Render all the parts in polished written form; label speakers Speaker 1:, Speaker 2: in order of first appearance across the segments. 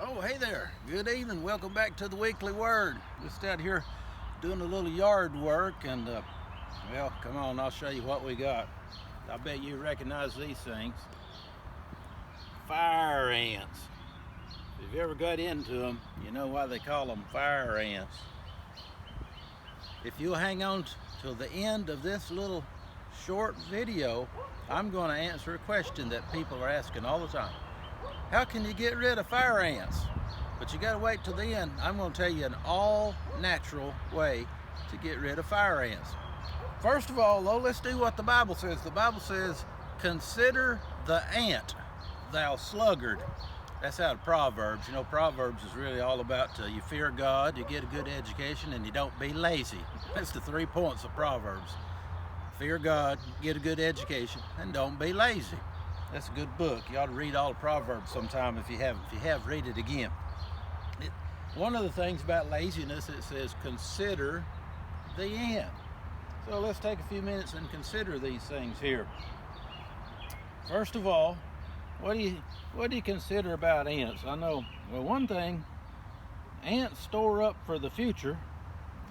Speaker 1: Oh, hey there. Good evening. Welcome back to the Weekly Word. Just out here doing a little yard work and, well, come on, I'll show you what we got. I bet you recognize these things. Fire ants. If you ever got into them, you know why they call them fire ants. If you'll hang on till the end of this little short video, I'm going to answer a question that people are asking all the time. How can you get rid of fire ants? But you got to wait till the end. I'm going to tell you an all-natural way to get rid of fire ants. First of all, though, let's do what the Bible says. The Bible says, consider the ant, thou sluggard. That's out of Proverbs. You know, Proverbs is really all about you fear God, you get a good education, and you don't be lazy. That's the 3 points of Proverbs. Fear God, get a good education, and don't be lazy. That's a good book. You ought to read all the Proverbs sometime if you haven't. If you have, read it again. One of the things about laziness, it says, consider the ant. So let's take a few minutes and consider these things here. First of all, what do you consider about ants? I know, well, one thing, ants store up for the future.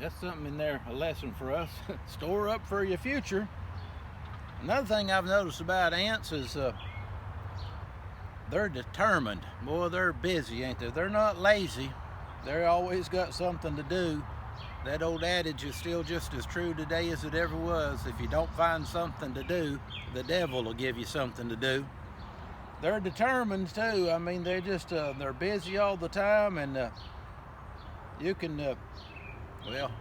Speaker 1: That's something in there, a lesson for us. Store up for your future. Another thing I've noticed about ants is they're determined. Boy, they're busy, ain't they? They're not lazy. They're always got something to do. That old adage is still just as true today as it ever was. If you don't find something to do, the devil will give you something to do. They're determined too. I mean, they're just they're busy all the time, and you can well,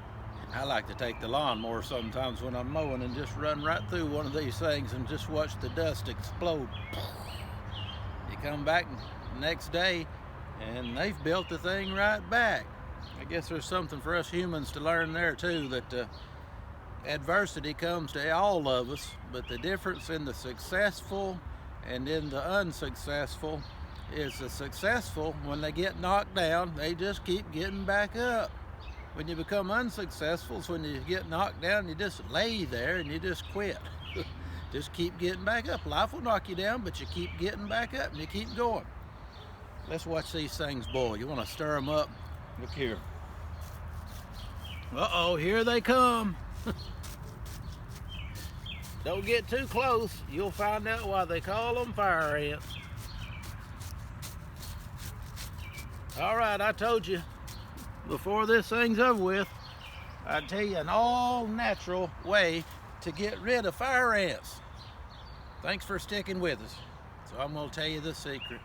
Speaker 1: I like to take the lawnmower sometimes when I'm mowing and just run right through one of these things and just watch the dust explode. You come back the next day and they've built the thing right back. I guess there's something for us humans to learn there too, that adversity comes to all of us, but the difference in the successful and in the unsuccessful is the successful, when they get knocked down, they just keep getting back up. When you become unsuccessful, it's when you get knocked down, you just lay there and you just quit. Just keep getting back up. Life will knock you down, but you keep getting back up and you keep going. Let's watch these things boil. You want to stir them up? Look here. Uh-oh, here they come. Don't get too close. You'll find out why they call them fire ants. All right, I told you. Before this thing's over with, I'd tell you an all-natural way to get rid of fire ants. Thanks for sticking with us. So I'm going to tell you the secret.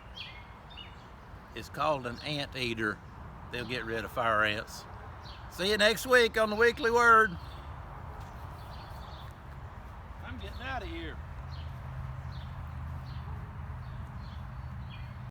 Speaker 1: It's called an ant eater. They'll get rid of fire ants. See you next week on the Weekly Word. I'm getting out of here.